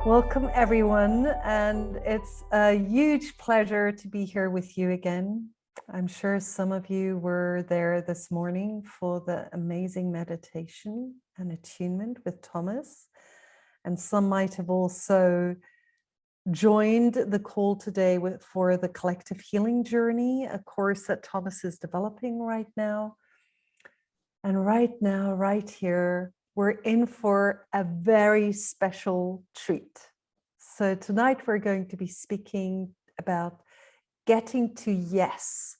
Welcome, everyone, and it's a huge pleasure to be here with you again. I'm sure some of you were there this morning for the amazing meditation and attunement with Thomas, and some might have also joined the call today for the collective healing journey, a course that Thomas is developing right now. And right now, right here, we're in for a very special treat. So tonight we're going to be speaking about getting to yes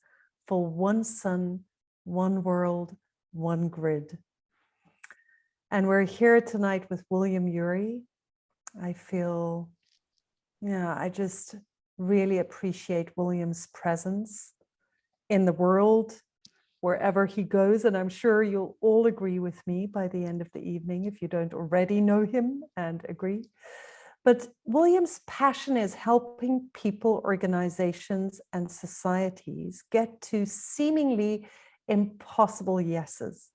for one sun, one world, one grid. And we're here tonight with William Ury. I feel, I just really appreciate William's presence in the world, wherever he goes, and I'm sure you'll all agree with me by the end of the evening if you don't already know him and agree. But William's passion is helping people, organizations, and societies get to seemingly impossible yeses,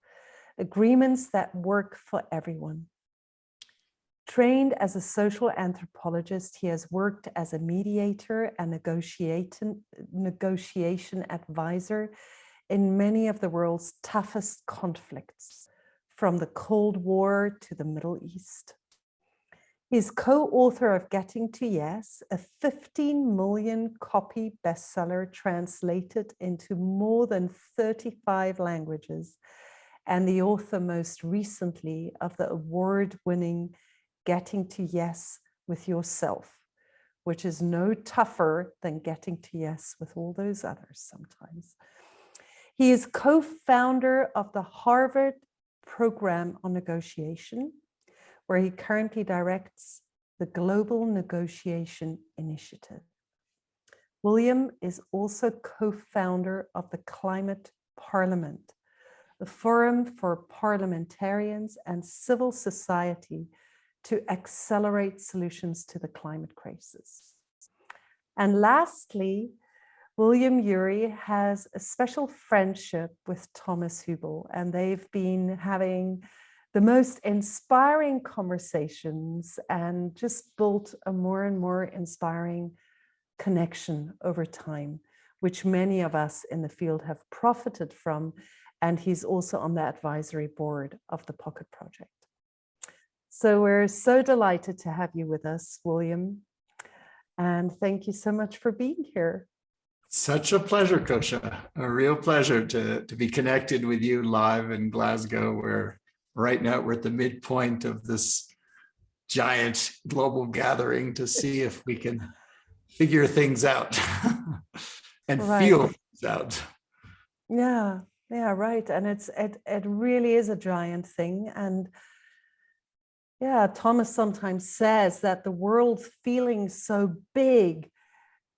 agreements that work for everyone. Trained as a social anthropologist, he has worked as a mediator and negotiation advisor in many of the world's toughest conflicts, from the Cold War to the Middle East. He's co-author of Getting to Yes, a 15 million copy bestseller translated into more than 35 languages, and the author most recently of the award-winning Getting to Yes with Yourself, which is no tougher than getting to yes with all those others sometimes. He is co-founder of the Harvard Program on Negotiation, where he currently directs the Global Negotiation Initiative. William is also co-founder of the Climate Parliament, the forum for parliamentarians and civil society to accelerate solutions to the climate crisis. And lastly, William Ury has a special friendship with Thomas Hübl, and they've been having the most inspiring conversations and just built a more and more inspiring connection over time, which many of us in the field have profited from. And he's also on the advisory board of the Pocket Project. So we're so delighted to have you with us, William. And thank you so much for being here. Such a pleasure, Kosha. A real pleasure to be connected with you live in Glasgow, where right now we're at the midpoint of this giant global gathering to see if we can figure things out and feel things out. Yeah, right. And it really is a giant thing. And yeah, Thomas sometimes says that the world feeling so big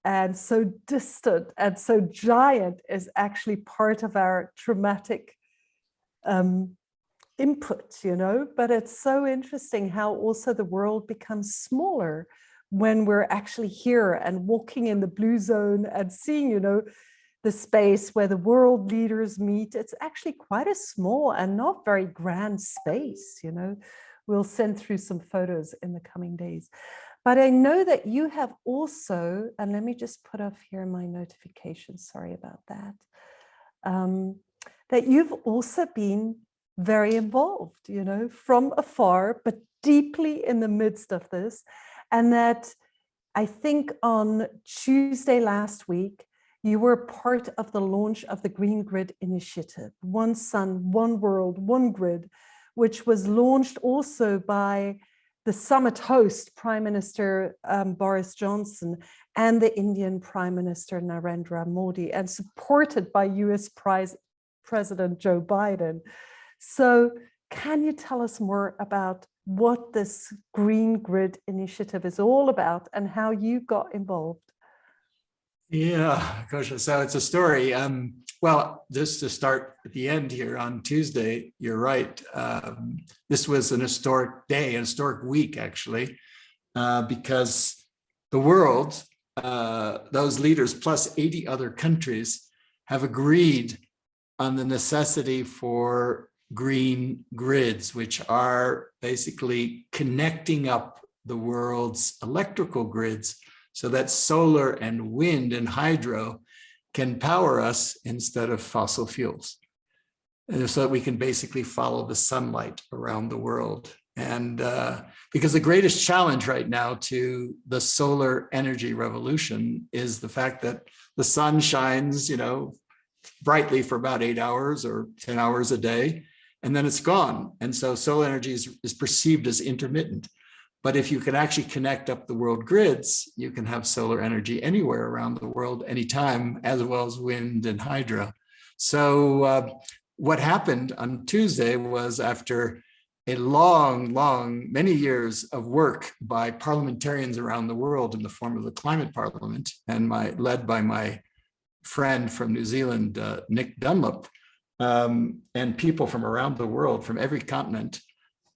and so distant and so giant is actually part of our traumatic input, but it's so interesting how also the world becomes smaller when we're actually here and walking in the blue zone and seeing, the space where the world leaders meet. It's actually quite a small and not very grand space, We'll send through some photos in the coming days. But I know that you have also, and let me just put off here my notifications, sorry about that, that you've also been very involved, from afar, but deeply in the midst of this. And that I think on Tuesday last week, you were part of the launch of the Green Grid Initiative, One Sun, One World, One Grid, which was launched also by the summit host, Prime Minister Boris Johnson, and the Indian Prime Minister Narendra Modi, and supported by US President Joe Biden. So can you tell us more about what this Green Grid Initiative is all about and how you got involved? Yeah, Kosha, so it's a story. Well, just to start at the end here, on Tuesday, you're right. This was an historic day, an historic week, actually, because the world, those leaders plus 80 other countries have agreed on the necessity for green grids, which are basically connecting up the world's electrical grids so that solar and wind and hydro can power us instead of fossil fuels. And so that we can basically follow the sunlight around the world. And because the greatest challenge right now to the solar energy revolution is the fact that the sun shines, brightly for about 8 hours or 10 hours a day, and then it's gone. And so solar energy is perceived as intermittent. But if you can actually connect up the world grids, you can have solar energy anywhere around the world, anytime, as well as wind and hydro. So what happened on Tuesday was, after a many years of work by parliamentarians around the world in the form of the Climate Parliament, and led by my friend from New Zealand, Nick Dunlop, and people from around the world, from every continent,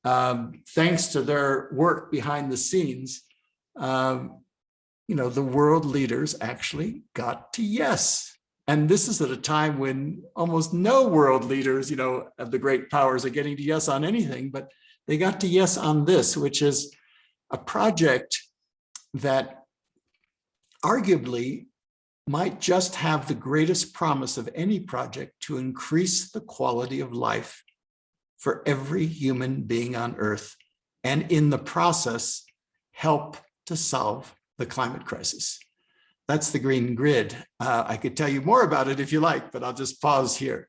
thanks to their work behind the scenes, the world leaders actually got to yes. And this is at a time when almost no world leaders, of the great powers are getting to yes on anything, but they got to yes on this, which is a project that arguably might just have the greatest promise of any project to increase the quality of life for every human being on Earth, and in the process, help to solve the climate crisis. That's the green grid. I could tell you more about it if you like, but I'll just pause here.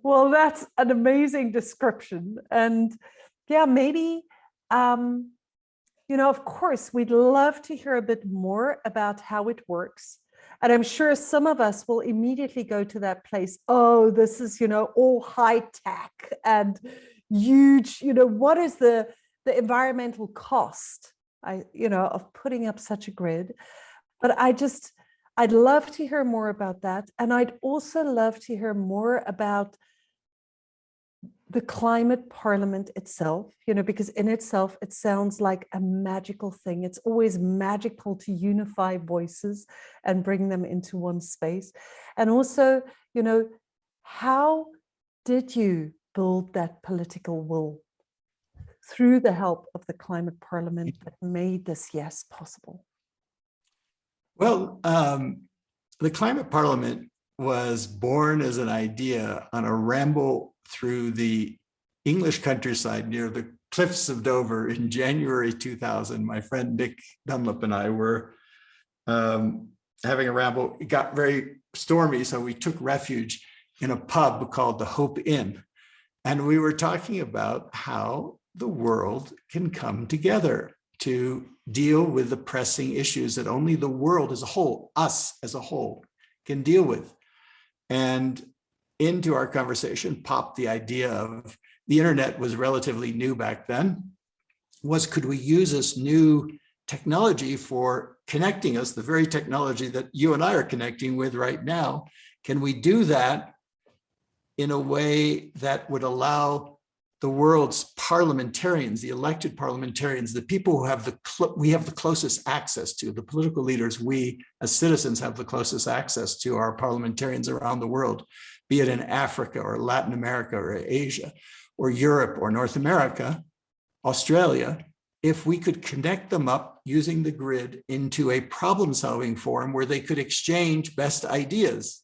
Well, that's an amazing description. And yeah, maybe, of course, we'd love to hear a bit more about how it works. And I'm sure some of us will immediately go to that place. Oh, this is, all high tech and huge, what is the environmental cost, of putting up such a grid? But I'd love to hear more about that. And I'd also love to hear more about the Climate Parliament itself, because in itself, it sounds like a magical thing. It's always magical to unify voices and bring them into one space. And also, how did you build that political will through the help of the Climate Parliament that made this yes possible? Well, the Climate Parliament was born as an idea on a ramble through the English countryside near the cliffs of Dover in January 2000. My friend Nick Dunlop and I were having a ramble. It got very stormy, so we took refuge in a pub called the Hope Inn. And we were talking about how the world can come together to deal with the pressing issues that only the world as a whole, us as a whole, can deal with. And into our conversation popped the idea of, the internet was relatively new back then, could we use this new technology for connecting us, the very technology that you and I are connecting with right now? Can we do that in a way that would allow the world's parliamentarians, the elected parliamentarians, the people who we have the closest access to, the political leaders we as citizens have the closest access to, our parliamentarians around the world, be it in Africa or Latin America or Asia or Europe or North America, Australia, if we could connect them up using the grid into a problem-solving forum where they could exchange best ideas,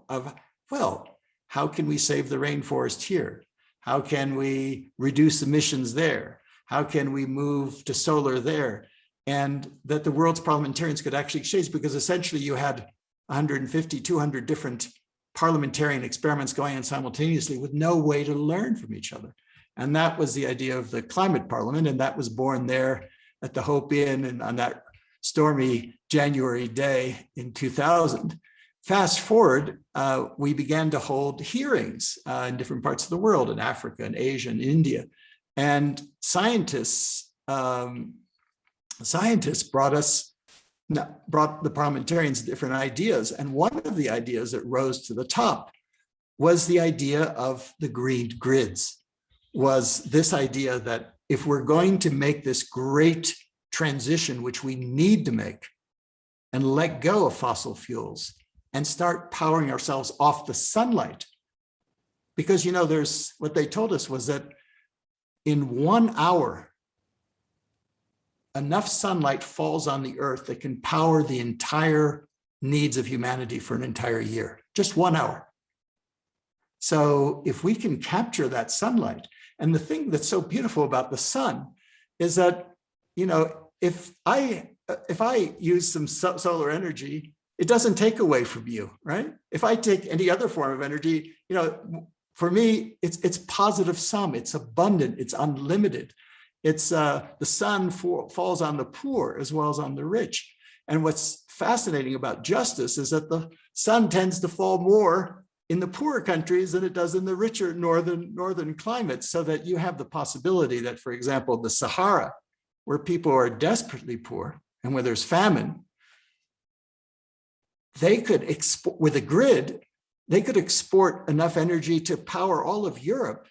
of, well, how can we save the rainforest here? How can we reduce emissions there? How can we move to solar there? And that the world's parliamentarians could actually exchange, because essentially you had 150, 200 different parliamentarian experiments going on simultaneously with no way to learn from each other. And that was the idea of the Climate Parliament. And that was born there at the Hope Inn and on that stormy January day in 2000. Fast forward, we began to hold hearings in different parts of the world, in Africa and Asia and India. And scientists brought the parliamentarians different ideas. And one of the ideas that rose to the top was the idea of the green grids, was this idea that if we're going to make this great transition, which we need to make, and let go of fossil fuels, and start powering ourselves off the sunlight. Because, there's what they told us was that in 1 hour, enough sunlight falls on the earth that can power the entire needs of humanity for an entire year, just 1 hour. So if we can capture that sunlight, and the thing that's so beautiful about the sun is that, you know, if I use some solar energy, it doesn't take away from you, right? If I take any other form of energy, you know, for me, it's positive sum, it's abundant, it's unlimited. It's the sun falls on the poor as well as on the rich. And what's fascinating about justice is that the sun tends to fall more in the poorer countries than it does in the richer northern climates, so that you have the possibility that, for example, the Sahara, where people are desperately poor and where there's famine, they could export with a grid, they could export enough energy to power all of Europe,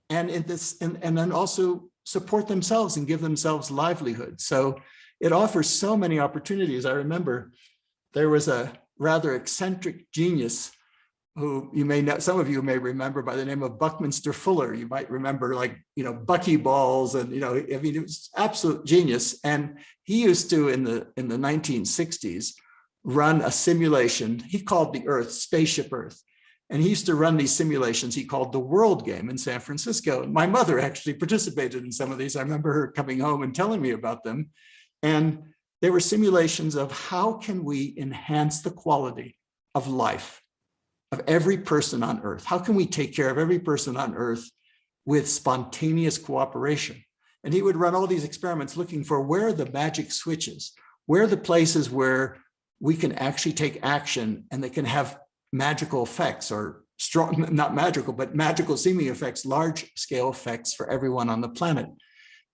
and then also support themselves and give themselves livelihood. So it offers so many opportunities. I remember there was a rather eccentric genius who you may know, some of you may remember by the name of Buckminster Fuller. You might remember, like, you know, buckyballs, and, you know, I mean, it was absolute genius. And he used to, in the 1960s, run a simulation. He called the Earth Spaceship Earth. And he used to run these simulations he called the World Game in San Francisco. And my mother actually participated in some of these. I remember her coming home and telling me about them. And they were simulations of how can we enhance the quality of life of every person on Earth? How can we take care of every person on Earth with spontaneous cooperation? And he would run all these experiments looking for where are the magic switches, where are the places where we can actually take action and they can have magical effects, or strong, not magical, but magical seeming effects, large scale effects for everyone on the planet.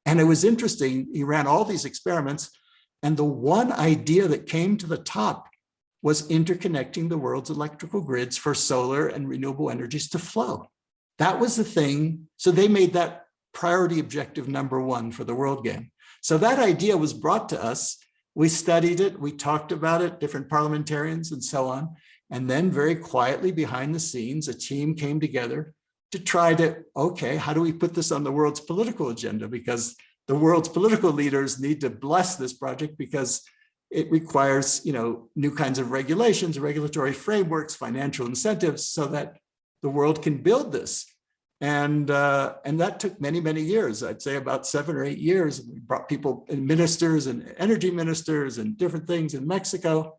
And it was interesting, he ran all these experiments, and the one idea that came to the top was interconnecting the world's electrical grids for solar and renewable energies to flow. That was the thing. So they made that priority objective #1 for the World Game. So that idea was brought to us. We studied it, we talked about it, different parliamentarians and so on. And then very quietly behind the scenes, a team came together to try to, okay, how do we put this on the world's political agenda? Because the world's political leaders need to bless this project, because it requires, you know, new kinds of regulations, regulatory frameworks, financial incentives, so that the world can build this. And that took many, many years. I'd say about 7 or 8 years. We brought people, and ministers and energy ministers and different things in Mexico.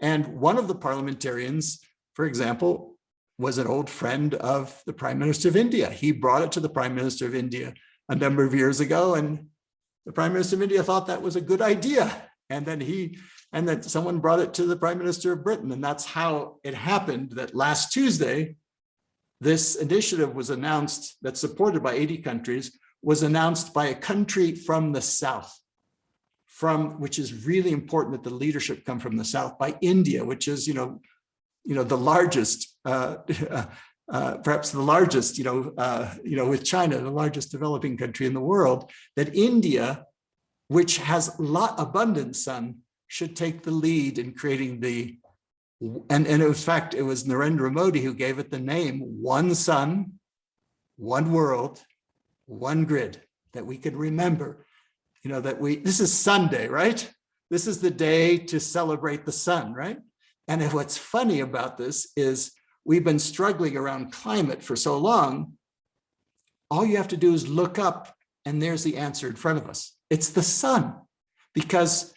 And one of the parliamentarians, for example, was an old friend of the Prime Minister of India. He brought it to the Prime Minister of India a number of years ago, and the Prime Minister of India thought that was a good idea. And then someone brought it to the Prime Minister of Britain. And that's how it happened that last Tuesday, this initiative was announced, that's supported by 80 countries, was announced by a country from the South, which is really important that the leadership come from the South, by India, which is, the largest, perhaps the largest, with China, the largest developing country in the world, that India, which has abundant sun, should take the lead in creating and in fact, it was Narendra Modi who gave it the name One Sun, One World, One Grid, that we could remember, this is Sunday, right? This is the day to celebrate the sun, right? And what's funny about this is we've been struggling around climate for so long. All you have to do is look up and there's the answer in front of us. It's the sun. Because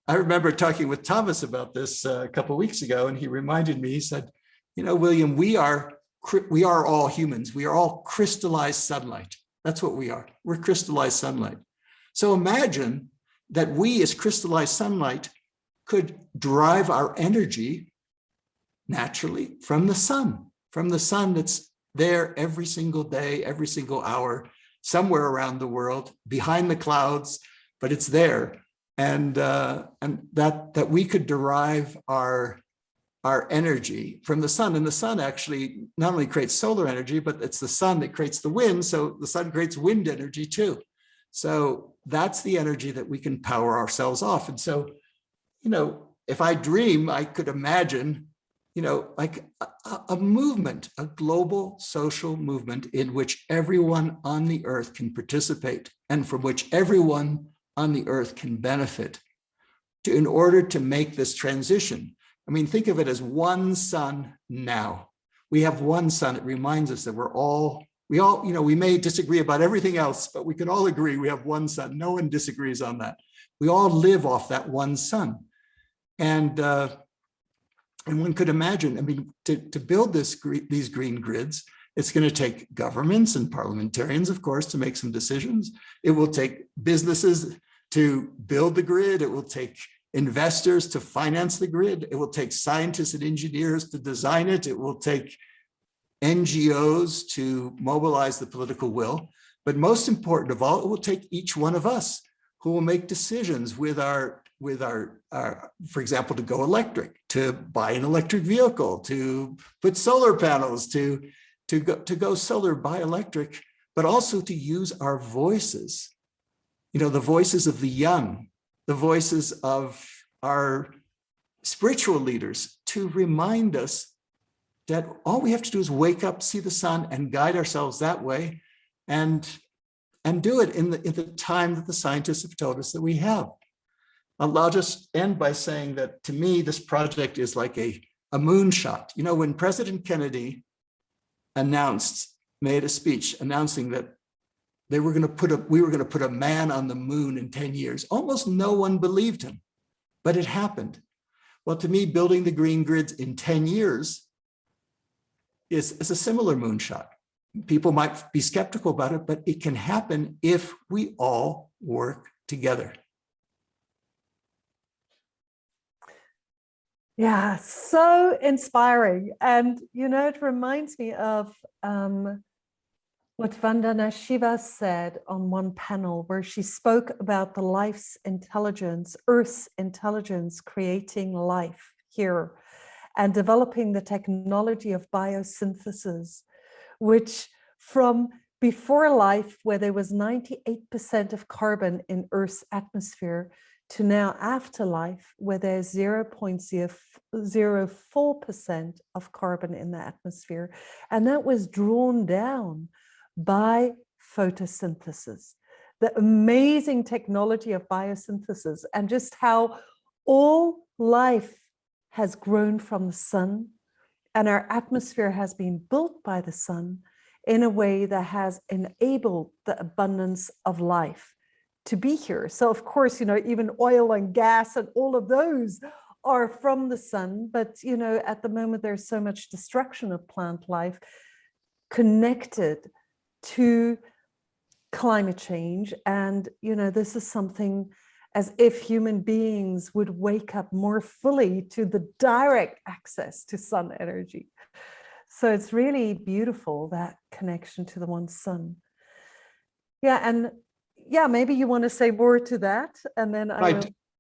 I remember talking with Thomas about this a couple of weeks ago, and he reminded me, he said, William, we are all humans. We are all crystallized sunlight. That's what we are. We're crystallized sunlight. So imagine that we as crystallized sunlight could derive our energy naturally from the sun that's there every single day, every single hour, somewhere around the world, behind the clouds, but it's there. And that we could derive our energy from the sun. And the sun actually not only creates solar energy, but it's the sun that creates the wind. So the sun creates wind energy too. So that's the energy that we can power ourselves off. And so, if I dream, I could imagine, like a movement, a global social movement in which everyone on the earth can participate, and from which everyone on the earth can benefit in order to make this transition. I mean, think of it as one sun now. We have one sun. It reminds us that we may disagree about everything else, but we can all agree we have one sun. No one disagrees on that. We all live off that one sun. And one could imagine, I mean, to build these green grids, it's going to take governments and parliamentarians, of course, to make some decisions. It will take businesses to build the grid. It will take investors to finance the grid. It will take scientists and engineers to design it. It will take NGOs to mobilize the political will. But most important of all, it will take each one of us who will make decisions with our, for example, to go electric, to buy an electric vehicle, to put solar panels, to go solar, buy electric, but also to use our voices, the voices of the young, the voices of our spiritual leaders, to remind us that all we have to do is wake up, see the sun, and guide ourselves that way, and do it in the time that the scientists have told us that we have. I'll just end by saying that to me, this project is like a moonshot. When President Kennedy made a speech announcing that we were going to put a man on the moon in 10 years, almost no one believed him, but it happened. Well, to me, building the green grids in 10 years is a similar moonshot. People might be skeptical about it, but it can happen if we all work together. Yeah, so inspiring. And, it reminds me of what Vandana Shiva said on one panel where she spoke about the life's intelligence, Earth's intelligence, creating life here and developing the technology of biosynthesis, which from before life, where there was 98% of carbon in Earth's atmosphere, to now after life, where there's 0.004% of carbon in the atmosphere. And that was drawn down by photosynthesis, the amazing technology of biosynthesis, and just how all life has grown from the sun, and our atmosphere has been built by the sun in a way that has enabled the abundance of life to be here. So of course, even oil and gas and all of those are from the sun, but at the moment there's so much destruction of plant life connected to climate change. And this is something as if human beings would wake up more fully to the direct access to sun energy. So it's really beautiful, that connection to the one sun. Yeah, and maybe you want to say more to that, and then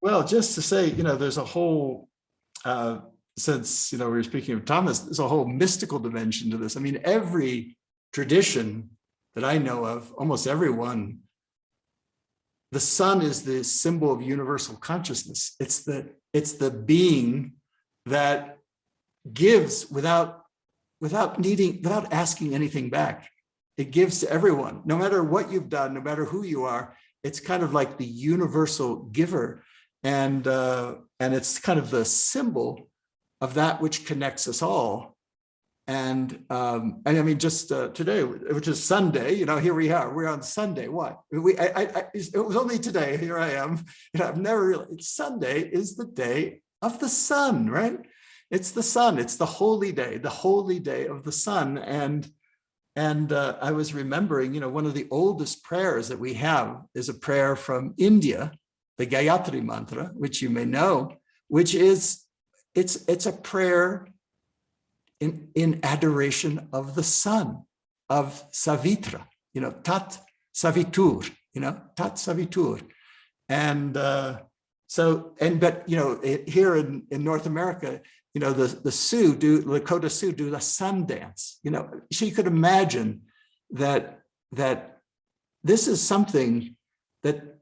Well, just to say, there's a whole, since, we were speaking of Thomas, there's a whole mystical dimension to this. I mean, every tradition that I know of, almost everyone, the sun is the symbol of universal consciousness. It's the being that gives without asking anything back. It gives to everyone, no matter what you've done, no matter who you are. It's kind of like the universal giver, and it's kind of the symbol of that which connects us all. And I mean, just today, which is Sunday, here we are. We're on Sunday. What? It was only today. Here I am. I've never really. Sunday is the day of the sun, right? It's the sun. It's the holy day of the sun. And I was remembering, one of the oldest prayers that we have is a prayer from India, the Gayatri Mantra, which you may know, which is it's a prayer in adoration of the sun, of Savitra, Tat Savitur, Tat Savitur. And but here in North America, the Sioux Lakota Sioux do the sun dance. So you could imagine that this is something that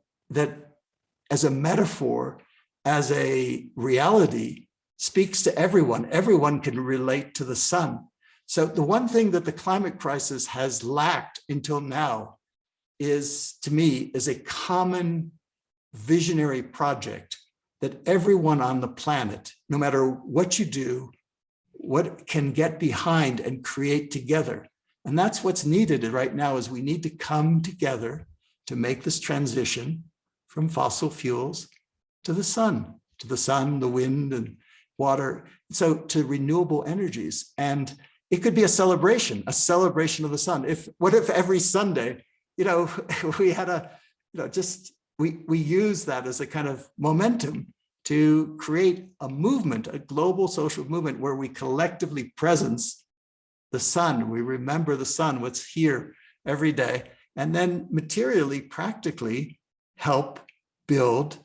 as a metaphor, as a reality, speaks to everyone. Everyone can relate to the sun. So the one thing that the climate crisis has lacked until now is, to me, is a common visionary project that everyone on the planet, no matter what you do, what can get behind and create together. And that's what's needed right now, is we need to come together to make this transition from fossil fuels to the sun, the wind and water, so to renewable energies. And it could be a celebration of the sun. What if every Sunday, we had we use that as a kind of momentum to create a movement, a global social movement where we collectively presence the sun. We remember the sun, what's here every day, and then materially, practically help build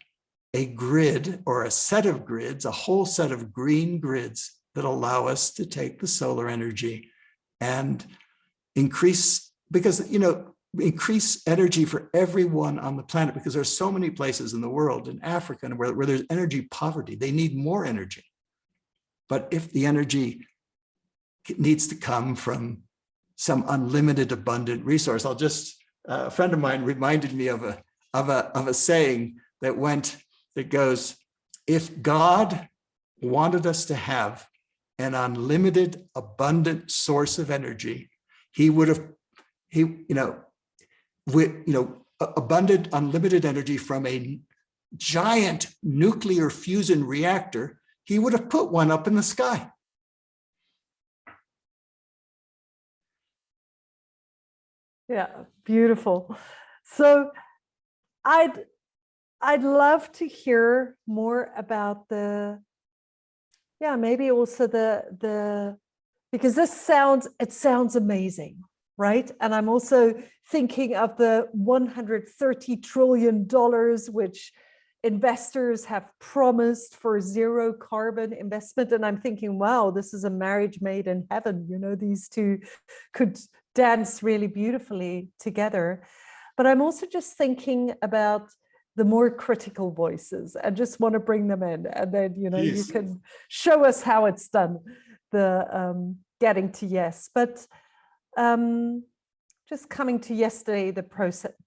a grid or a set of grids, a whole set of green grids that allow us to take the solar energy and increase, increase energy for everyone on the planet, because there's so many places in the world, in Africa, where there's energy poverty. They need more energy. But if the energy needs to come from some unlimited, abundant resource, a friend of mine reminded me of a saying that goes, if God wanted us to have an unlimited, abundant source of energy, he would have, abundant, unlimited energy from a giant nuclear fusion reactor, he would have put one up in the sky. Yeah, beautiful. So I'd love to hear more about maybe also because it sounds amazing, right? And I'm also thinking of the $130 trillion which investors have promised for zero carbon investment. And I'm thinking, wow, this is a marriage made in heaven. These two could dance really beautifully together. But I'm also just thinking about the more critical voices. I just want to bring them in, and then Yes. You can show us how it's done, the getting to yes. But just coming to yesterday, the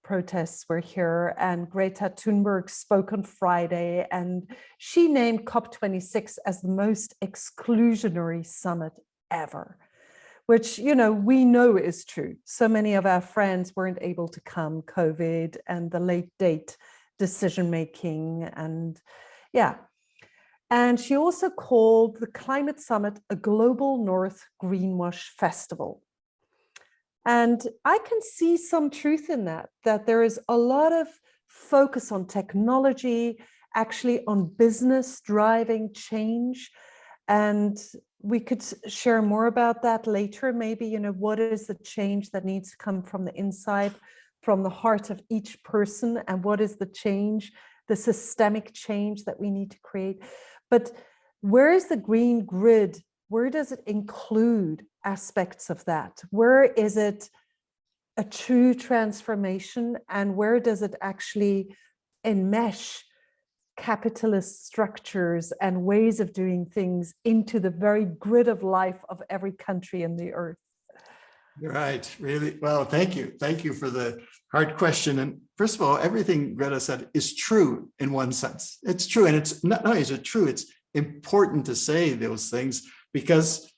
protests were here, and Greta Thunberg spoke on Friday, and she named COP26 as the most exclusionary summit ever, which we know is true. So many of our friends weren't able to come, COVID and the late date decision-making, and she also called the climate summit a global North greenwash festival. And I can see some truth in that there is a lot of focus on technology, actually on business driving change. And we could share more about that later. Maybe, what is the change that needs to come from the inside, from the heart of each person, and what is the change, the systemic change that we need to create. But where is the green grid? Where does it include aspects of that? Where is it a true transformation, and where does it actually enmesh capitalist structures and ways of doing things into the very grid of life of every country in the earth? Right, really. Well, thank you. Thank you for the hard question. And first of all, everything Greta said is true in one sense. It's true. And it's not only is it true, it's important to say those things, because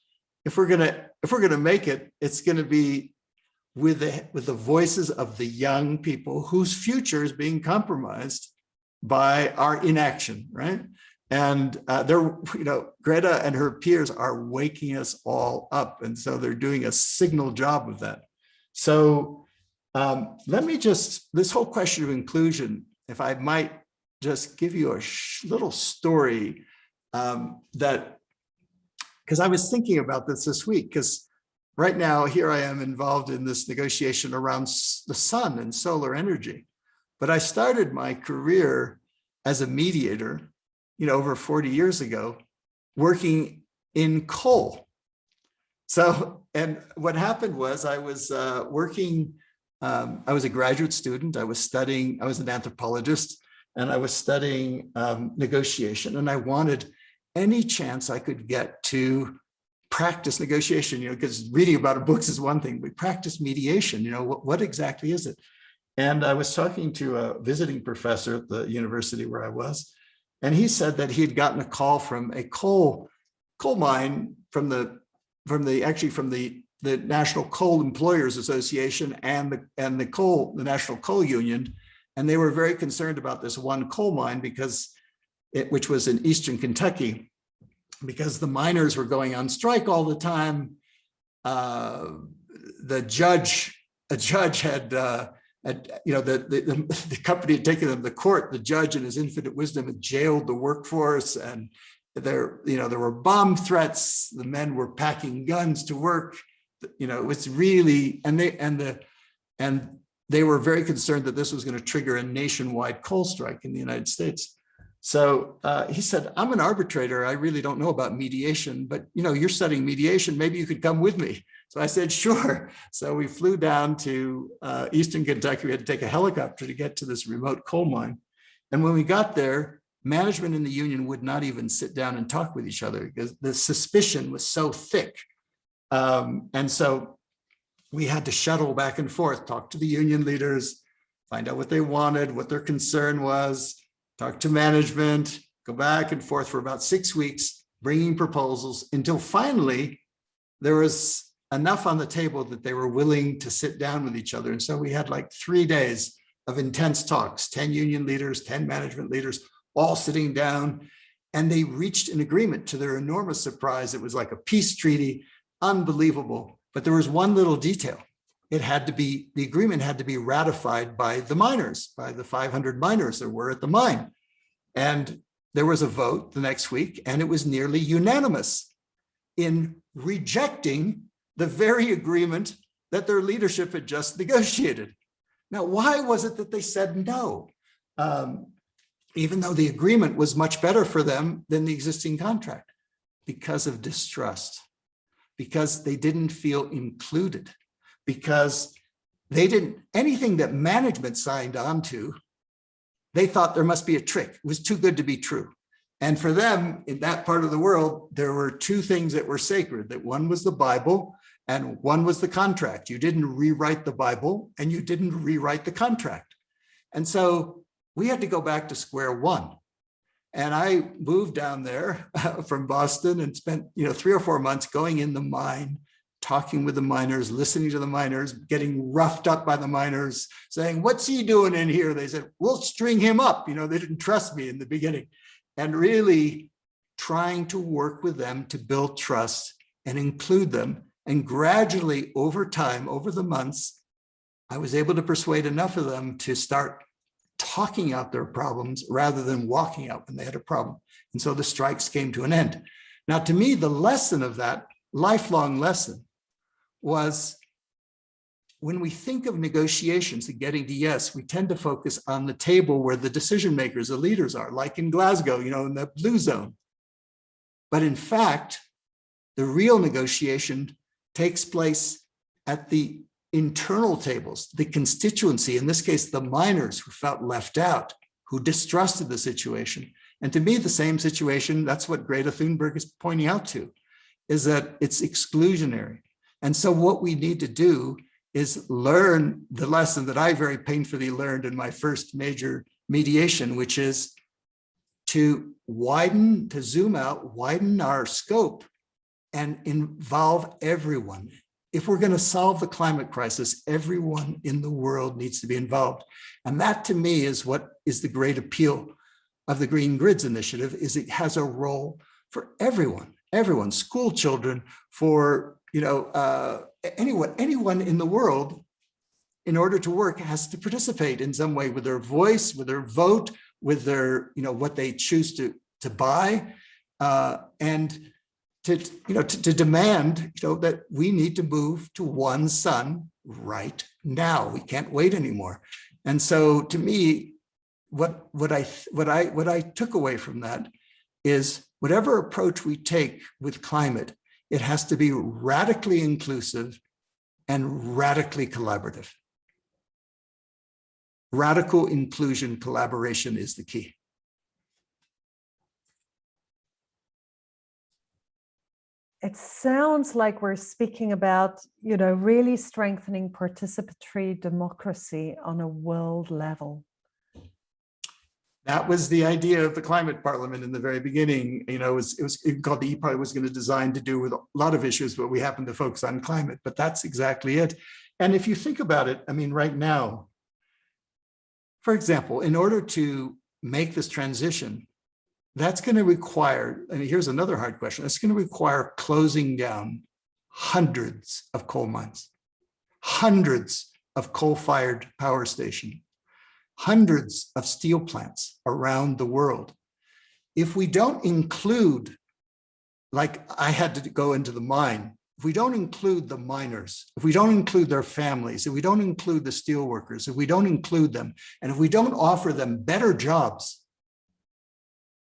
if we're gonna make it, it's gonna be with the voices of the young people whose future is being compromised by our inaction, right? And Greta and her peers are waking us all up. And so they're doing a signal job of that. So let me this whole question of inclusion, if I might just give you a little story because I was thinking about this week, because right now here I am involved in this negotiation around the sun and solar energy. But I started my career as a mediator over 40 years ago, working in coal. So, and what happened was I was working, I was a graduate student, I was an anthropologist, and I was studying negotiation, and I wanted any chance I could get to practice negotiation, because reading about books is one thing, but practice mediation, what exactly is it? And I was talking to a visiting professor at the university where I was, and he said that he had gotten a call from a coal mine from the National Coal Employers Association and the National Coal Union, and they were very concerned about this one coal mine which was in eastern Kentucky, because the miners were going on strike all the time. A judge had, the company had taken them to court. The judge, in his infinite wisdom, had jailed the workforce, and there were bomb threats. The men were packing guns to work. It was really, and they were very concerned that this was going to trigger a nationwide coal strike in the United States. So he said, I'm an arbitrator. I really don't know about mediation, but you're studying mediation. Maybe you could come with me. So I said, sure. So we flew down to eastern Kentucky. We had to take a helicopter to get to this remote coal mine. And when we got there, management in the union would not even sit down and talk with each other because the suspicion was so thick. And so we had to shuttle back and forth, talk to the union leaders, find out what they wanted, what their concern was, talk to management, go back and forth for about 6 weeks, bringing proposals until finally there was enough on the table that they were willing to sit down with each other. And so we had like 3 days of intense talks, 10 union leaders, 10 management leaders, all sitting down, and they reached an agreement. To their enormous surprise, it was like a peace treaty, unbelievable. But there was one little detail. The agreement had to be ratified by the miners, by the 500 miners that were at the mine. And there was a vote the next week, and it was nearly unanimous in rejecting the very agreement that their leadership had just negotiated. Now, why was it that they said no? Even though the agreement was much better for them than the existing contract? Because of distrust, because they didn't feel included, because anything that management signed on to, they thought there must be a trick. It was too good to be true. And for them, in that part of the world, there were 2 things that were sacred, that one was the Bible and one was the contract. You didn't rewrite the Bible and you didn't rewrite the contract. And so we had to go back to square one. And I moved down there from Boston and spent 3 or 4 months going in the mine, talking with the miners, listening to the miners, getting roughed up by the miners, saying, what's he doing in here? They said, we'll string him up. They didn't trust me in the beginning. And really trying to work with them to build trust and include them. And gradually over time, over the months, I was able to persuade enough of them to start talking out their problems rather than walking out when they had a problem. And so the strikes came to an end. Now, to me, the lesson of that lifelong lesson was, when we think of negotiations and getting to yes, we tend to focus on the table where the decision makers, the leaders are, like in Glasgow, in the blue zone. But in fact, the real negotiation takes place at the internal tables, the constituency, in this case, the miners who felt left out, who distrusted the situation. And to me, the same situation, that's what Greta Thunberg is pointing out to, is that it's exclusionary. And so what we need to do is learn the lesson that I very painfully learned in my first major mediation, which is to zoom out, widen our scope and involve everyone. If we're going to solve the climate crisis, everyone in the world needs to be involved. And that, to me, is what is the great appeal of the Green Grids Initiative, is it has a role for everyone, school children, for anyone in the world, in order to work, has to participate in some way with their voice, with their vote, with their, what they choose to buy, and to demand, that we need to move to one sun right now. We can't wait anymore. And so, to me, what I took away from that is, whatever approach we take with climate, it has to be radically inclusive and radically collaborative. Radical inclusion, collaboration is the key. it sounds like we're speaking about, really strengthening participatory democracy on a world level. That was the idea of the climate parliament in the very beginning. It was called the EPA, was going to design to do with a lot of issues, but we happen to focus on climate, but that's exactly it. And if you think about it, I mean, right now, for example, in order to make this transition, that's going to require, and here's another hard question, it's going to require closing down hundreds of coal mines, hundreds of coal-fired power stations, hundreds of steel plants around the world. If we don't include, like I had to go into the mine, if we don't include the miners, if we don't include their families, if we don't include the steel workers, if we don't include them, and if we don't offer them better jobs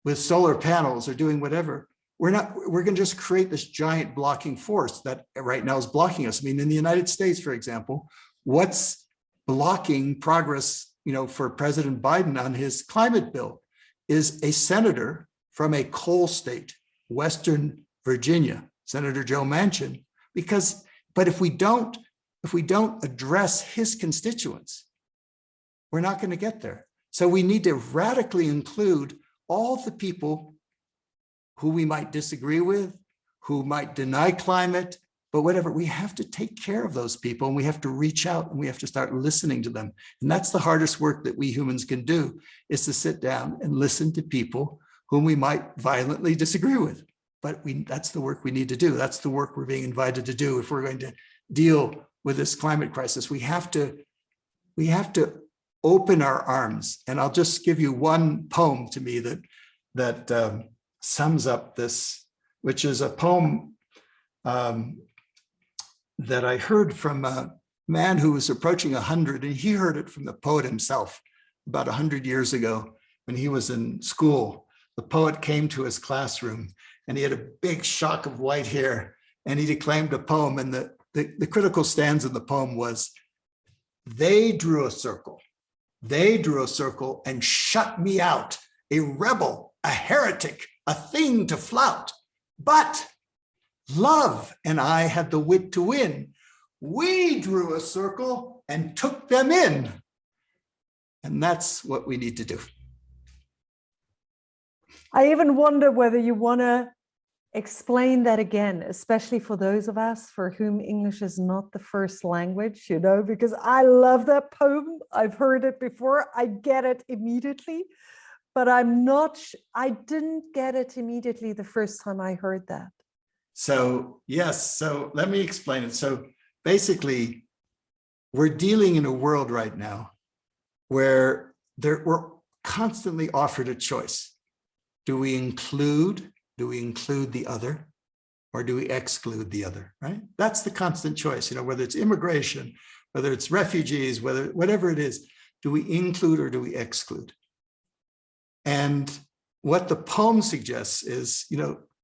with solar panels or doing whatever, we're going to just create this giant blocking force that right now is blocking us. I mean, in the United States, for example, what's blocking progress, for President Biden on his climate bill is a senator from a coal state, Western Virginia, Senator Joe Manchin, but if we don't address his constituents, we're not going to get there. So we need to radically include all the people who we might disagree with, who might deny climate, but whatever, we have to take care of those people and we have to reach out and we have to start listening to them. And that's the hardest work that we humans can do, is to sit down and listen to people whom we might violently disagree with. But that's the work we need to do. That's the work we're being invited to do. If we're going to deal with this climate crisis, we have to open our arms. And I'll just give you one poem to me that sums up this, which is a poem that I heard from a man who was approaching 100, and he heard it from the poet himself about 100 years ago when he was in school. The poet came to his classroom and he had a big shock of white hair and he declaimed a poem, and the critical stanza in the poem was, "They drew a circle. They drew a circle and shut me out, a rebel, a heretic, a thing to flout. But love and I had the wit to win. We drew a circle and took them in." And that's what we need to do. I even wonder whether you want to explain that again, especially for those of us for whom English is not the first language, because I love that poem. I've heard it before. I get it immediately, but I didn't get it immediately the first time I heard that. So yes, so let me explain it. So basically, we're dealing in a world right now where we're constantly offered a choice. Do we include the other, or do we exclude the other, right? That's the constant choice, whether it's immigration, whether it's refugees, whatever it is, do we include or do we exclude? And what the poem suggests is,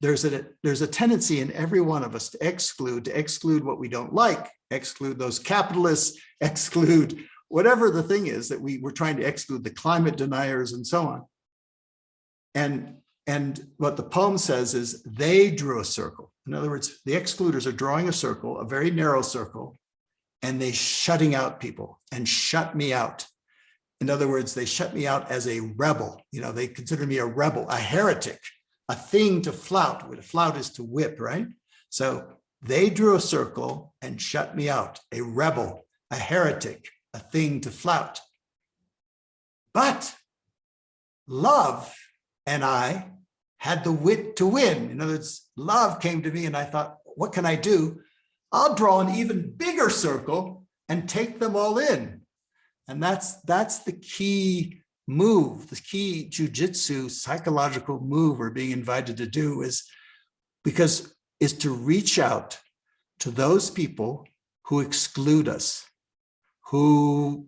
there's a tendency in every one of us to exclude what we don't like, exclude those capitalists, exclude whatever the thing is that we're trying to exclude, the climate deniers and so on. And what the poem says is they drew a circle. In other words, the excluders are drawing a circle, a very narrow circle, and they shutting out people and shut me out. In other words, they shut me out as a rebel. They consider me a rebel, a heretic, a thing to flout. What a flout is to whip, right? So they drew a circle and shut me out, a rebel, a heretic, a thing to flout. But love and I had the wit to win. In other words, love came to me and I thought, what can I do? I'll draw an even bigger circle and take them all in. And that's the key move, the key jujitsu psychological move we're being invited to do is to reach out to those people who exclude us, who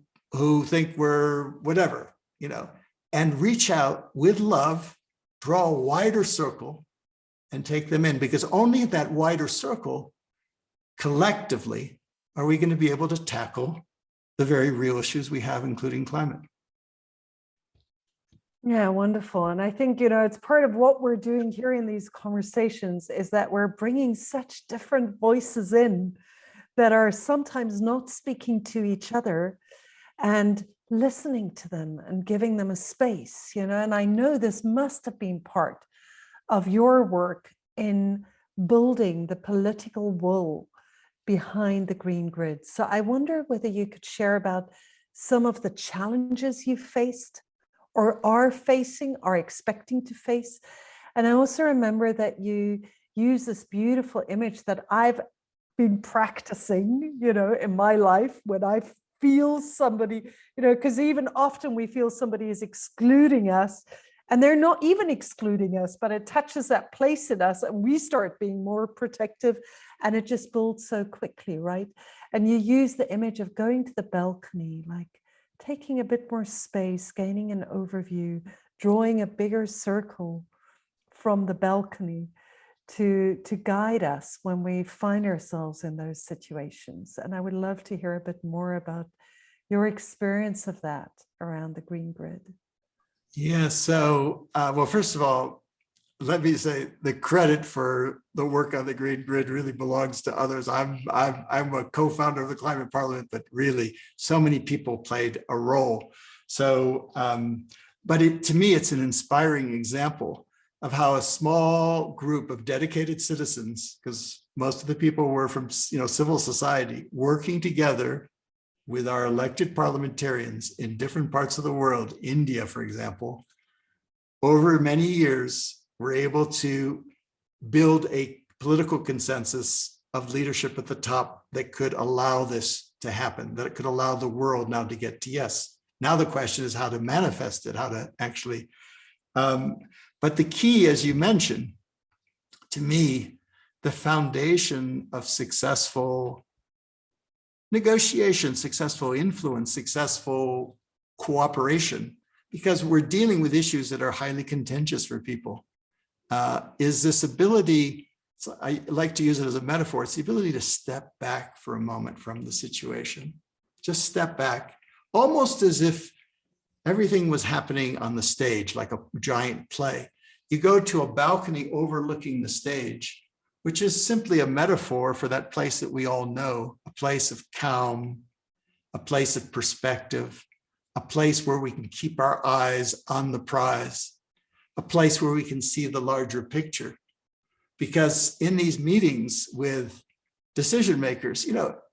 think we're whatever, and reach out with love, draw a wider circle and take them in, because only in that wider circle collectively are we going to be able to tackle the very real issues we have, including climate. Yeah, wonderful. And I think, it's part of what we're doing here in these conversations is that we're bringing such different voices in that are sometimes not speaking to each other and listening to them and giving them a space, and I know this must have been part of your work in building the political will behind the green grid. So I wonder whether you could share about some of the challenges you've faced or are facing, are expecting to face. And I also remember that you use this beautiful image that I've been practicing, in my life when I feel somebody, because even often we feel somebody is excluding us and they're not even excluding us, but it touches that place in us and we start being more protective and it just builds so quickly, right? And you use the image of going to the balcony, like taking a bit more space, gaining an overview, drawing a bigger circle from the balcony to guide us when we find ourselves in those situations. And I would love to hear a bit more about your experience of that around the green grid. Yeah, so, well, first of all, let me say the credit for the work on the green grid really belongs to others. I'm a co-founder of the Climate Parliament, but really so many people played a role. So, but to me, it's an inspiring example of how a small group of dedicated citizens, because most of the people were from civil society, working together with our elected parliamentarians in different parts of the world, India, for example, over many years, were able to build a political consensus of leadership at the top that could allow this to happen, that it could allow the world now to get to yes. Now the question is how to manifest it, how to actually, but the key, as you mentioned, to me, the foundation of successful negotiation, successful influence, successful cooperation, because we're dealing with issues that are highly contentious for people, is this ability, so I like to use it as a metaphor, it's the ability to step back for a moment from the situation. Just step back, almost as if everything was happening on the stage, like a giant play. You go to a balcony overlooking the stage, which is simply a metaphor for that place that we all know, a place of calm, a place of perspective, a place where we can keep our eyes on the prize, a place where we can see the larger picture. Because in these meetings with decision makers,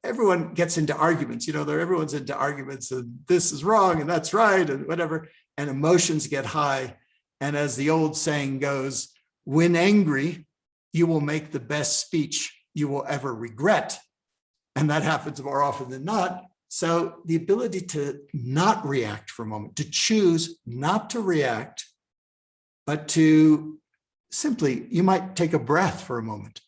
everyone gets into arguments, everyone's into arguments and this is wrong and that's right and whatever, and emotions get high. And as the old saying goes, when angry, you will make the best speech you will ever regret. And that happens more often than not. So the ability to not react for a moment, to choose not to react, but to simply, you might take a breath for a moment,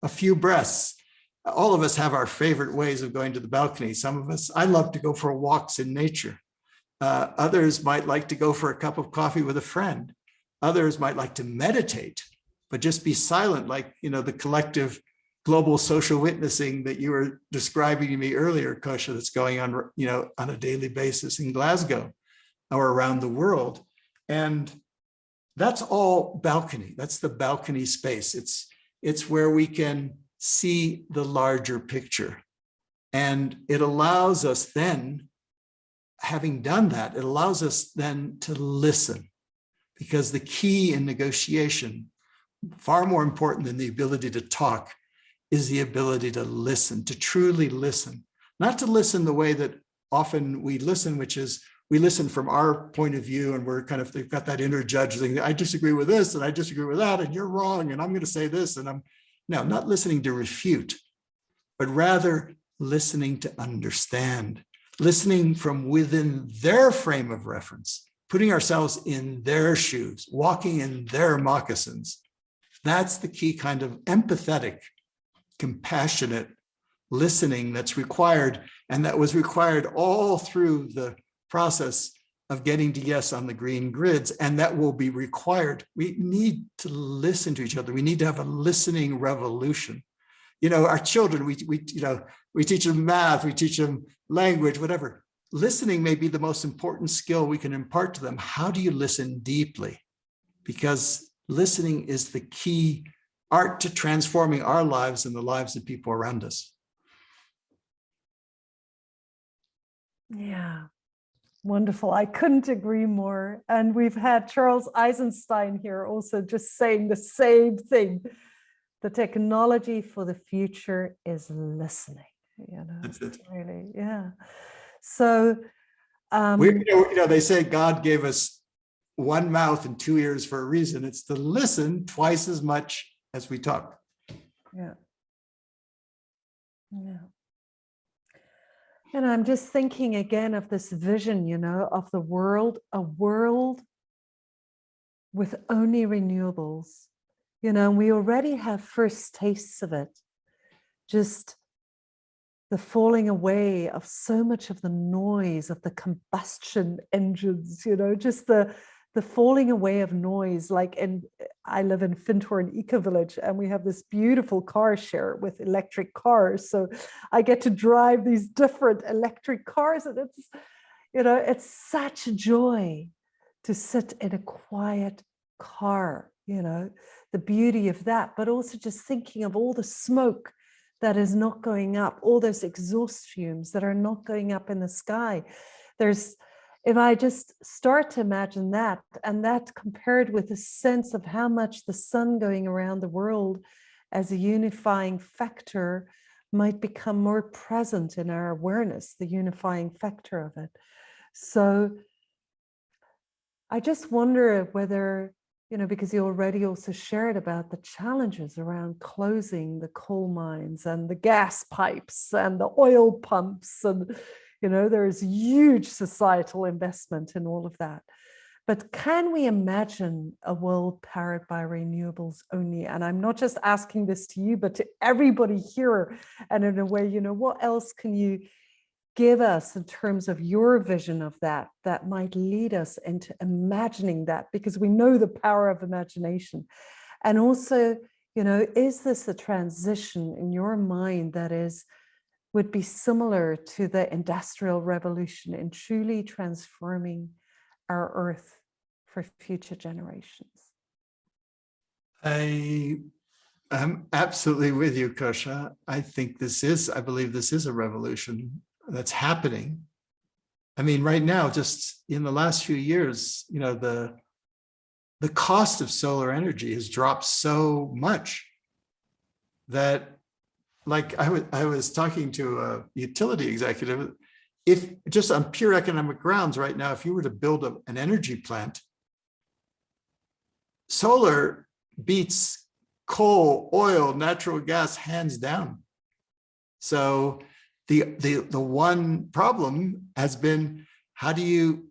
a few breaths. All of us have our favorite ways of going to the balcony. Some of us, I love to go for walks in nature. Others might like to go for a cup of coffee with a friend. Others might like to meditate, but just be silent, like, the collective global social witnessing that you were describing to me earlier, Kosha, that's going on, on a daily basis in Glasgow or around the world. And that's all balcony. That's the balcony space. It's where we can see the larger picture. And it allows us then, having done that, it allows us then to listen, because the key in negotiation, far more important than the ability to talk, is the ability to listen, to truly listen, not to listen the way that often we listen, which is we listen from our point of view and we're they've got that inner judge thing. I disagree with this and I disagree with that and you're wrong and I'm going to say this and no, not listening to refute, but rather listening to understand, listening from within their frame of reference, putting ourselves in their shoes, walking in their moccasins. That's the key kind of empathetic, compassionate listening that's required, and that was required all through the process of getting to yes on the green grids, and that will be required. We need to listen to each other. We need to have a listening revolution. Our children, we teach them math, we teach them language, whatever. listening may be the most important skill we can impart to them. How do you listen deeply? Because listening is the key art to transforming our lives and the lives of people around us. Yeah, wonderful. I couldn't agree more. And we've had Charles Eisenstein here also just saying the same thing. The technology for the future is listening. That's it. Really, yeah. So, they say God gave us one mouth and two ears for a reason. It's to listen twice as much as we talk. Yeah. Yeah. And I'm just thinking again of this vision, of the world, a world with only renewables, and we already have first tastes of it. Just the falling away of so much of the noise of the combustion engines, just the falling away of noise. I live in Fintorn Eco Village, and we have this beautiful car share with electric cars. So I get to drive these different electric cars, and it's such a joy to sit in a quiet car, the beauty of that, but also just thinking of all the smoke that is not going up, all those exhaust fumes that are not going up in the sky. If I just start to imagine that, and that compared with the sense of how much the sun going around the world as a unifying factor might become more present in our awareness, the unifying factor of it. So I just wonder whether, because you already also shared about the challenges around closing the coal mines and the gas pipes and the oil pumps, and there's huge societal investment in all of that. But can we imagine a world powered by renewables only? And I'm not just asking this to you, but to everybody here. And in a way, what else can you give us in terms of your vision of that might lead us into imagining that? Because we know the power of imagination. And also, is this a transition in your mind that would be similar to the Industrial Revolution in truly transforming our Earth for future generations? I'm absolutely with you, Kosha. I believe this is a revolution that's happening. I mean, right now, just in the last few years, the cost of solar energy has dropped so much that, like I was talking to a utility executive, if just on pure economic grounds right now, if you were to build an energy plant, solar beats coal, oil, natural gas hands down. So the one problem has been, how do you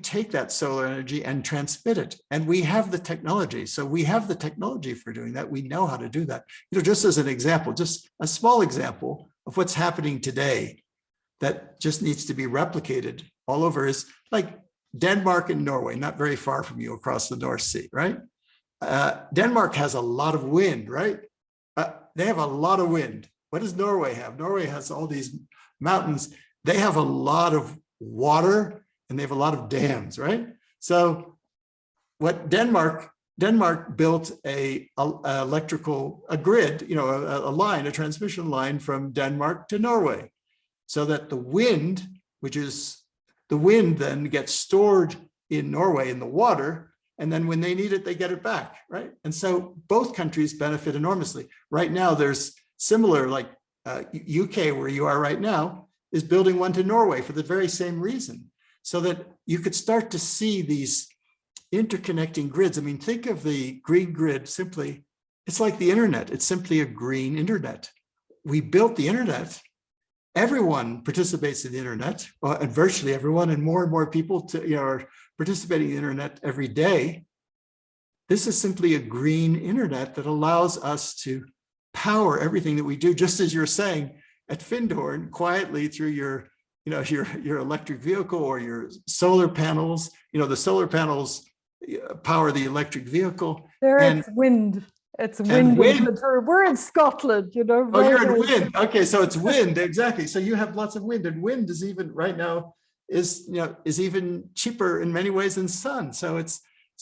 take that solar energy and transmit it? And we have the technology. So we have the technology for doing that. We know how to do that. Just as an example, just a small example of what's happening today that just needs to be replicated all over is like Denmark and Norway, not very far from you across the North Sea, right? Denmark has a lot of wind, right? They have a lot of wind. What does Norway have? Norway has all these mountains. They have a lot of water and they have a lot of dams, right? So what Denmark built a grid, a line, a transmission line from Denmark to Norway, so that the wind then gets stored in Norway in the water, and then when they need it, they get it back, right? And so both countries benefit enormously. Right now, there's similar, like UK, where you are right now, is building one to Norway for the very same reason, so that you could start to see these interconnecting grids. I mean, think of the green grid simply, it's like the internet. It's simply a green internet. We built the internet. Everyone participates in the internet, and virtually everyone, and more people are participating in the internet every day. This is simply a green internet that allows us to power everything that we do, just as you're saying at Findhorn, quietly through your electric vehicle or your solar panels. The solar panels power the electric vehicle. It's wind. It's wind. We're in Scotland, Oh, you're in wind. Okay, so it's wind, exactly. So you have lots of wind, and wind is even right now, is even cheaper in many ways than sun. So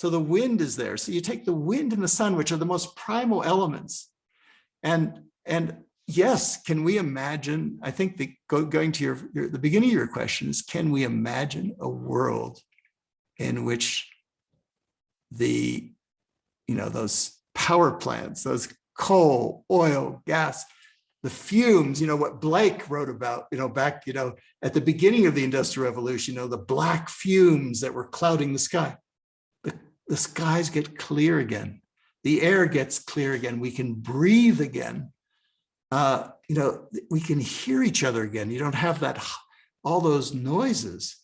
the wind is there. So you take the wind and the sun, which are the most primal elements, and yes, can we imagine? I think going to the beginning of your question is, can we imagine a world in which those power plants, those coal, oil, gas, the fumes, what Blake wrote about, back, at the beginning of the Industrial Revolution, the black fumes that were clouding the sky. The skies get clear again. The air gets clear again. We can breathe again. We can hear each other again. You don't have all those noises.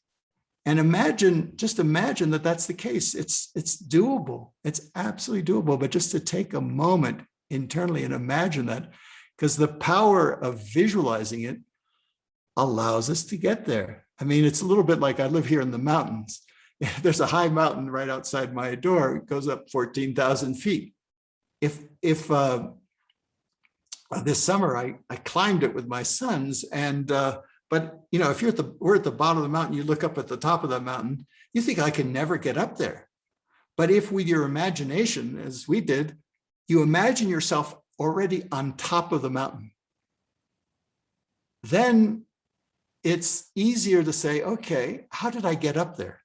And just imagine that that's the case. It's doable. It's absolutely doable. But just to take a moment internally and imagine that, because the power of visualizing it allows us to get there. I mean, it's a little bit like I live here in the mountains. There's a high mountain right outside my door. It goes up 14,000 feet. If this summer I climbed it with my sons, but if we're at the bottom of the mountain, you look up at the top of the mountain, you think I can never get up there. But if with your imagination, as we did, you imagine yourself already on top of the mountain, then it's easier to say, okay, how did I get up there?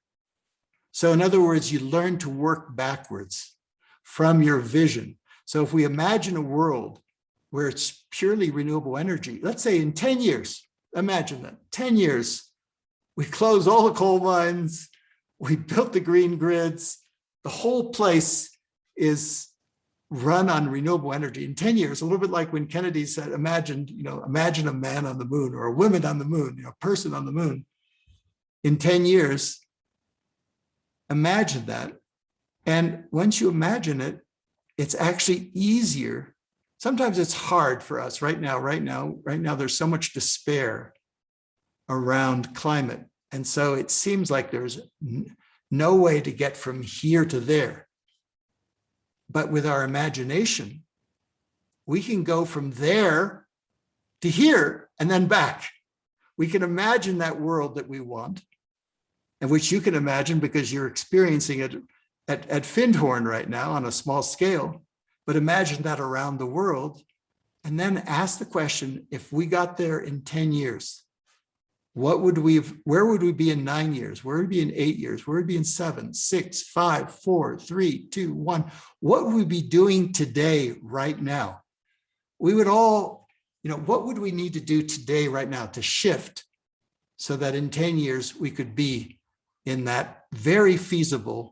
So in other words, you learn to work backwards from your vision. So if we imagine a world where it's purely renewable energy, let's say in 10 years, imagine that, 10 years, we close all the coal mines, we built the green grids, the whole place is run on renewable energy. In 10 years, a little bit like when Kennedy said, imagine a man on the moon or a woman on the moon, a person on the moon. In 10 years, imagine that. And once you imagine it, it's actually easier. Sometimes it's hard for us right now, there's so much despair around climate. And so it seems like there's no way to get from here to there. But with our imagination, we can go from there to here and then back. We can imagine that world that we want, and which you can imagine because you're experiencing it at Findhorn right now on a small scale. But imagine that around the world, and then ask the question, if we got there in 10 years, where would we be in 9 years? Where would we be in 8 years? Where would we be in 7, 6, 5, 4, 3, 2, 1? What would we be doing today, right now? We would all, what would we need to do today, right now, to shift so that in 10 years we could be in that very feasible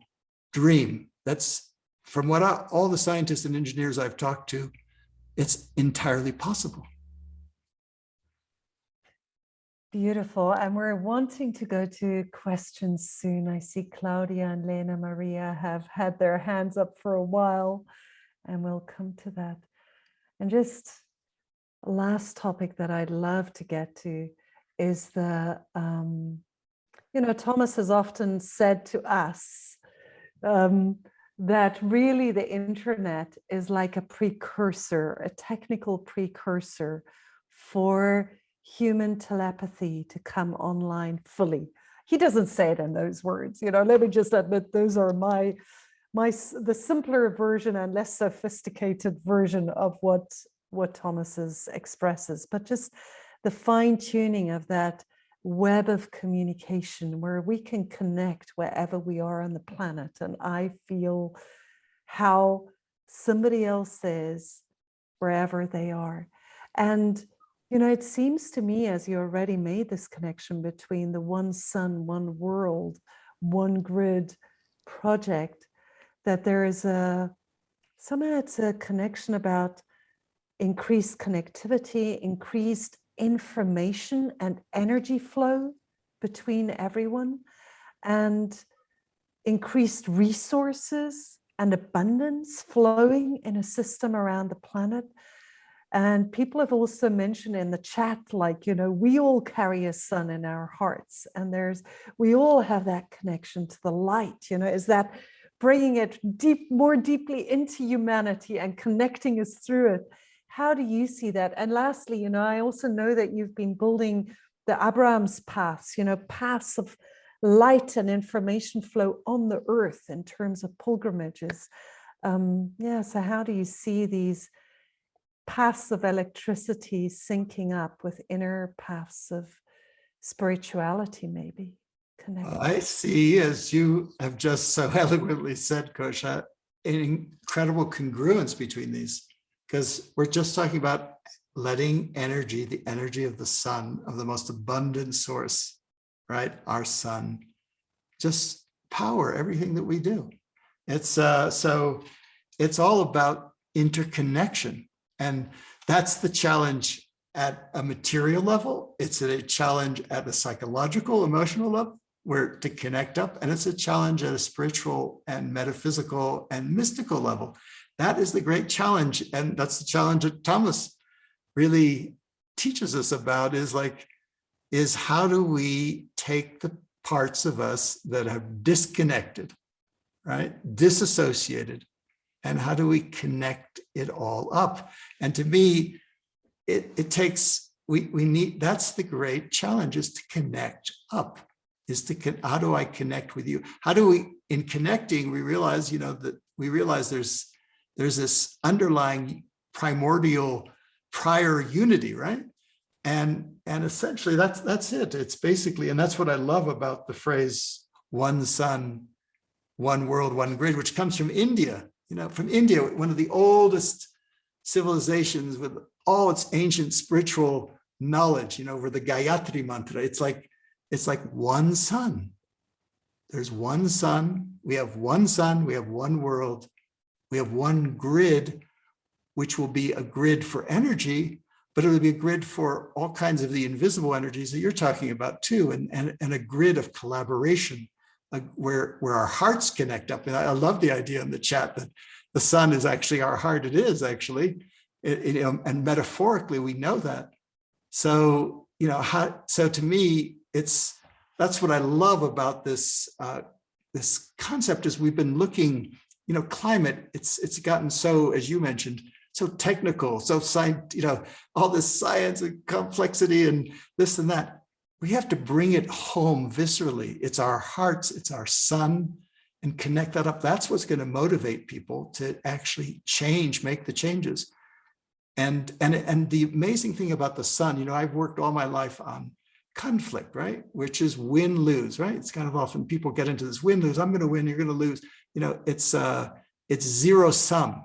dream? That's, from what all the scientists and engineers I've talked to, it's entirely possible. Beautiful. And we're wanting to go to questions soon. I see Claudia and Lena Maria have had their hands up for a while, and we'll come to that. And just a last topic that I'd love to get to is the, Thomas has often said to us that really the internet is like a precursor, a technical precursor for human telepathy to come online fully. He doesn't say it in those words, let me just admit those are the simpler version and less sophisticated version of what Thomas expresses, but just the fine tuning of that web of communication where we can connect wherever we are on the planet. And I feel how somebody else is wherever they are. And it seems to me, as you already made this connection between the one sun, one world, one grid project, that there is somehow it's a connection about increased connectivity, increased information and energy flow between everyone, and increased resources and abundance flowing in a system around the planet. And people have also mentioned in the chat, we all carry a sun in our hearts, and we all have that connection to the light, is that bringing it more deeply into humanity and connecting us through it. How do you see that? And lastly, I also know that you've been building the Abraham's paths, paths of light and information flow on the earth in terms of pilgrimages. So how do you see these paths of electricity syncing up with inner paths of spirituality, maybe connected? I see, as you have just so eloquently said, Kosha, an incredible congruence between these, because we're just talking about letting energy, the energy of the sun, of the most abundant source, right? Our sun, just power everything that we do. It's so it's all about interconnection. And that's the challenge at a material level. It's a challenge at a psychological, emotional level, where to connect up. And it's a challenge at a spiritual and metaphysical and mystical level. That is the great challenge. And that's the challenge that Thomas really teaches us about, is how do we take the parts of us that have disconnected, right? Disassociated, and how do we connect it all up? And to me, it takes, we need, that's the great challenge, is to connect up, how do I connect with you? How do we, in connecting, we realize, there's this underlying primordial prior unity, right? And essentially that's it. It's basically, and that's what I love about the phrase one sun, one world, one grid, which comes from India. From India, one of the oldest civilizations with all its ancient spiritual knowledge, where the Gayatri mantra, it's like one sun. There's one sun. We have one sun. We have one world. We have one grid, which will be a grid for energy, but it'll be a grid for all kinds of the invisible energies that you're talking about too, and a grid of collaboration, where our hearts connect up. And I love the idea in the chat that the sun is actually our heart. It is actually, and metaphorically we know that. So so to me, that's what I love about this this concept. Is we've been looking, climate. It's gotten so, as you mentioned, so technical, so science, all this science and complexity and this and that. We have to bring it home viscerally. It's our hearts, it's our sun, and connect that up. That's what's going to motivate people to actually change, make the changes. And the amazing thing about the sun, I've worked all my life on conflict, right? Which is win-lose, right? It's kind of often people get into this win-lose. I'm going to win, you're going to lose. It's zero sum.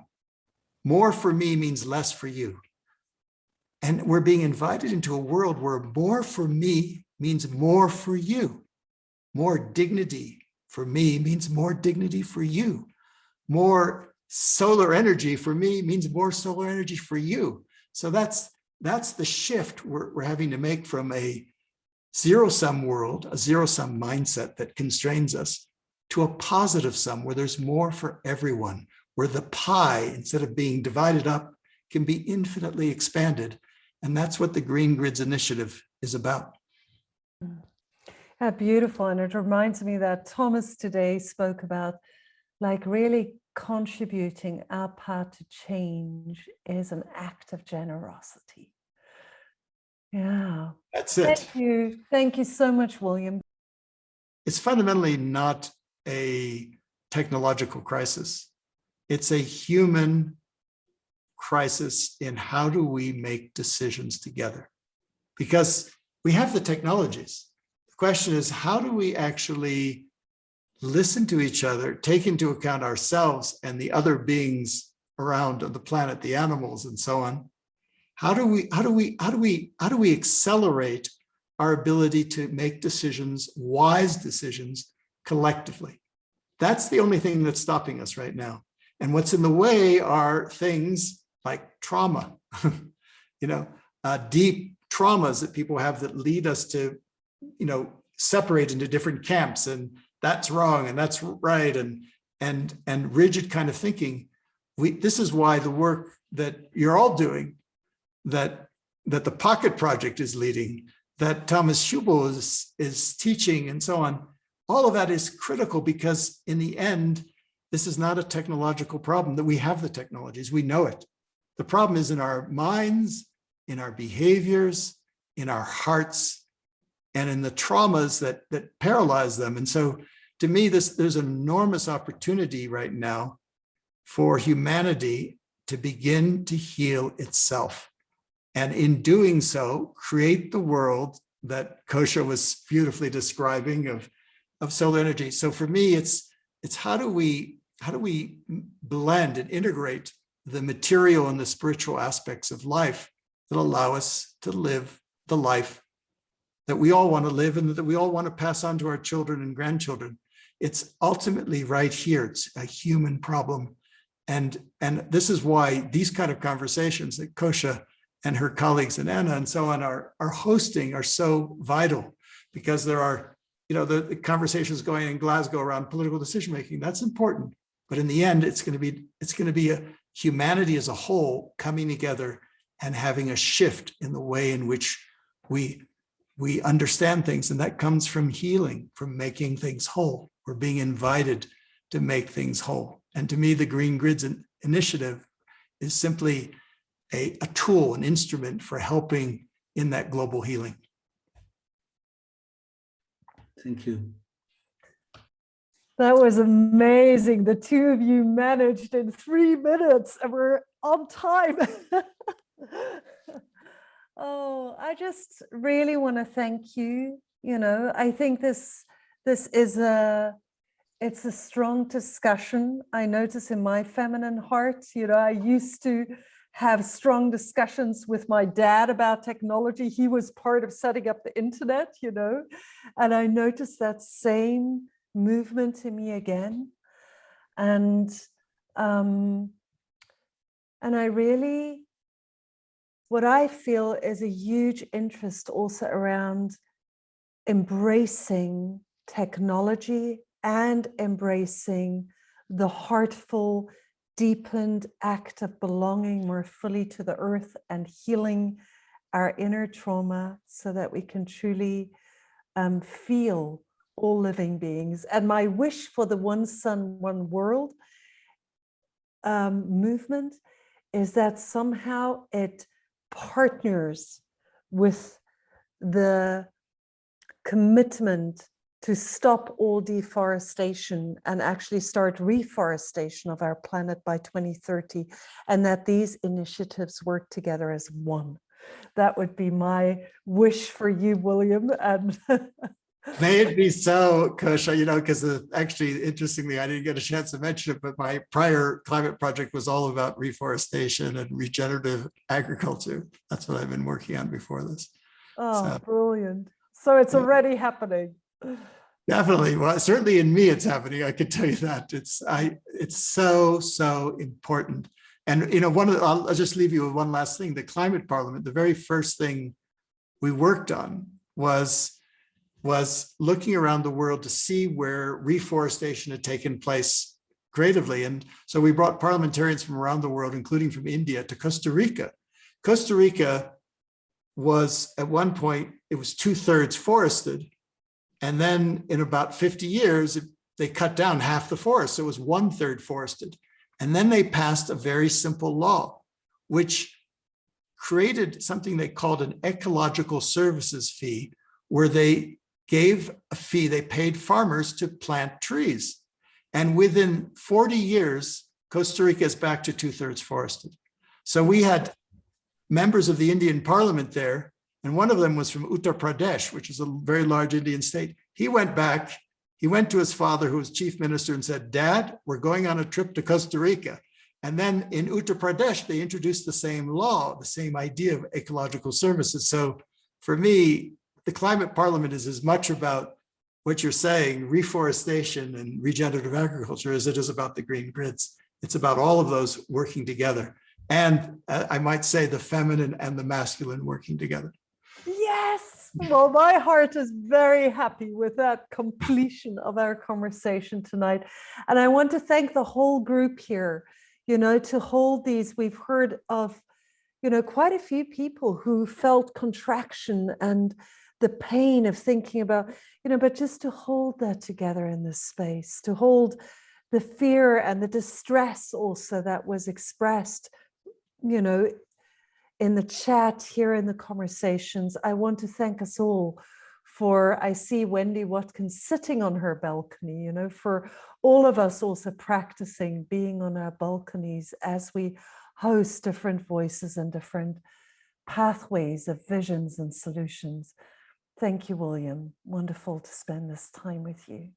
More for me means less for you. And we're being invited into a world where more for me means more for you. More dignity for me means more dignity for you. More solar energy for me means more solar energy for you. So that's the shift we're having to make from a zero-sum world, a zero-sum mindset that constrains us, to a positive sum where there's more for everyone, where the pie, instead of being divided up, can be infinitely expanded. And that's what the Green Grids Initiative is about. Beautiful. And it reminds me that Thomas today spoke about really contributing our part to change is an act of generosity. Yeah. That's it. Thank you. Thank you so much, William. It's fundamentally not a technological crisis. It's a human crisis in how do we make decisions together? Because we have the technologies. The question is, how do we actually listen to each other, take into account ourselves and the other beings around on the planet, the animals and so on? How do we accelerate our ability to make decisions, wise decisions, collectively? That's the only thing that's stopping us right now. And what's in the way are things like trauma, deep traumas that people have that lead us to, separate into different camps, and that's wrong and that's right, and rigid kind of thinking. This is why the work that you're all doing, that the Pocket Project is leading, that Thomas Schubel is teaching, and so on. All of that is critical, because in the end, this is not a technological problem, that we have the technologies, we know it. The problem is in our minds, in our behaviors, in our hearts, and in the traumas that paralyze them. And so to me, there's an enormous opportunity right now for humanity to begin to heal itself. And in doing so, create the world that Kosha was beautifully describing of solar energy. So for me, it's how do we blend and integrate the material and the spiritual aspects of life that allow us to live the life that we all want to live and that we all want to pass on to our children and grandchildren. It's ultimately right here. It's a human problem. And this is why these kind of conversations that Kosha and her colleagues and Anna and so on are hosting are so vital, because there are, the conversations going in Glasgow around political decision making. That's important. But in the end, it's going to be a humanity as a whole coming together and having a shift in the way in which we understand things. And that comes from healing, from making things whole. We're being invited to make things whole. And to me, the Green Grids Initiative is simply a tool, an instrument for helping in that global healing. Thank you. That was amazing. The two of you managed in 3 minutes and we're on time. Oh, I just really want to thank you. I think this is it's a strong discussion. I notice in my feminine heart, I used to have strong discussions with my dad about technology. He was part of setting up the internet, and I noticed that same movement in me again. And I really, what I feel is a huge interest also around embracing technology and embracing the heartful, deepened act of belonging more fully to the earth and healing our inner trauma so that we can truly feel all living beings. And my wish for the One Sun, One World movement is that somehow it partners with the commitment to stop all deforestation and actually start reforestation of our planet by 2030, and that these initiatives work together as one. That would be my wish for you, William. And may it be so, Kosha, because actually, interestingly, I didn't get a chance to mention it, but my prior climate project was all about reforestation and regenerative agriculture. That's what I've been working on before this. Oh, brilliant. So it's already happening. Definitely. Well, certainly in me, it's happening. I can tell you that. It's so important. And, I'll just leave you with one last thing. The climate parliament, the very first thing we worked on was looking around the world to see where reforestation had taken place creatively. And so we brought parliamentarians from around the world, including from India, to Costa Rica. Costa Rica was, at one point, it was 2/3 forested. And then in about 50 years, they cut down half the forest. So it was 1/3 forested. And then they passed a very simple law, which created something they called an ecological services fee, where they gave a fee, they paid farmers to plant trees. And within 40 years, Costa Rica is back to 2/3 forested. So we had members of the Indian parliament there, and one of them was from Uttar Pradesh, which is a very large Indian state. He went back, he went to his father, who was chief minister, and said, "Dad, we're going on a trip to Costa Rica." And then in Uttar Pradesh, they introduced the same law, the same idea of ecological services. So for me, the climate parliament is as much about what you're saying, reforestation and regenerative agriculture, as it is about the green grids. It's about all of those working together. And I might say the feminine and the masculine working together. Yes. Well, my heart is very happy with that completion of our conversation tonight. And I want to thank the whole group here, to hold these. We've heard of, quite a few people who felt contraction and the pain of thinking about, but just to hold that together in this space, to hold the fear and the distress also that was expressed, in the chat here, in the conversations. I want to thank us all for I see Wendy Watkins sitting on her balcony, you know, for all of us also practicing being on our balconies as we host different voices and different pathways of visions and solutions. Thank you, William. Wonderful to spend this time with you.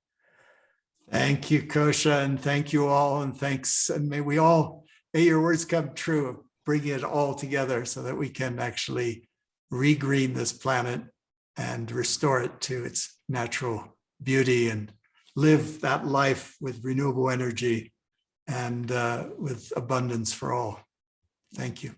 Thank you, Kosha, and thank you all, and thanks. And may your words come true, bring it all together so that we can actually regreen this planet and restore it to its natural beauty and live that life with renewable energy and with abundance for all. Thank you.